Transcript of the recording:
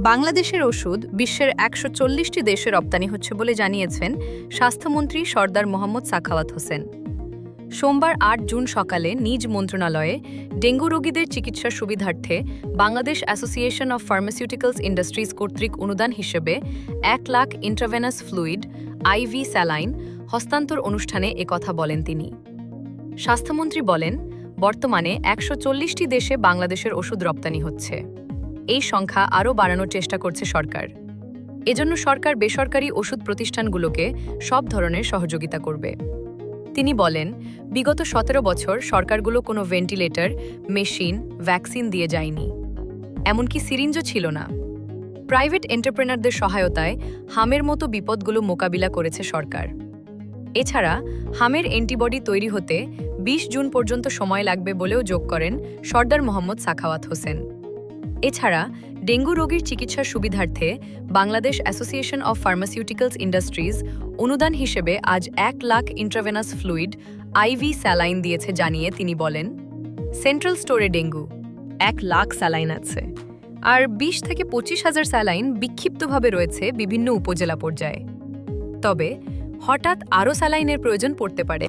বাংলাদেশের ওষুধ বিশ্বের ১৪০টি দেশে রপ্তানি হচ্ছে বলে জানিয়েছেন স্বাস্থ্যমন্ত্রী সরদার মোহাম্মদ সাখাওয়াত হোসেন। সোমবার ৮ জুন সকালে নিজ মন্ত্রণালয়ে ডেঙ্গু রোগীদের চিকিৎসার সুবিধার্থে Bangladesh association of pharmaceuticals industries কর্তৃক অনুদান হিসেবে ১ lakh intravenous fluid IV saline হস্তান্তর অনুষ্ঠানে একথা বলেন তিনি। স্বাস্থ্যমন্ত্রী বলেন, বর্তমানে ১৪০টি দেশে বাংলাদেশের ওষুধ রপ্তানি হচ্ছে। এই সংখ্যা আরও বাড়ানোর চেষ্টা করছে সরকার। এজন্য সরকার বেসরকারি ওষুধ প্রতিষ্ঠানগুলোকে সব ধরনের সহযোগিতা করবে। তিনি বলেন, বিগত ১৭ বছর সরকারগুলো কোনো ভেন্টিলেটর, মেশিন, ভ্যাকসিন দিয়ে যায়নি, এমনকি সিরিঞ্জও ছিল না। প্রাইভেট এন্টারপ্রেনারদের সহায়তায় হামের মতো বিপদগুলো মোকাবিলা করেছে সরকার। এছাড়া হামের অ্যান্টিবডি তৈরি হতে ২০ জুন পর্যন্ত সময় লাগবে বলেও যোগ করেন সরদার মোহাম্মদ সাখাওয়াত হোসেন। এছাড়া ডেঙ্গু রোগীর চিকিৎসার সুবিধার্থে Bangladesh association of pharmaceuticals industries অনুদান হিসেবে আজ ১ lakh intravenous fluid IV saline দিয়েছে জানিয়ে তিনি বলেন, সেন্ট্রাল স্টোরে ডেঙ্গু ১ লাখ স্যালাইন আছে, আর ২০ থেকে ২৫ হাজার স্যালাইন বিক্ষিপ্তভাবে রয়েছে বিভিন্ন উপজেলা পর্যায়ে। তবে হঠাৎ আরও স্যালাইনের প্রয়োজন পড়তে পারে।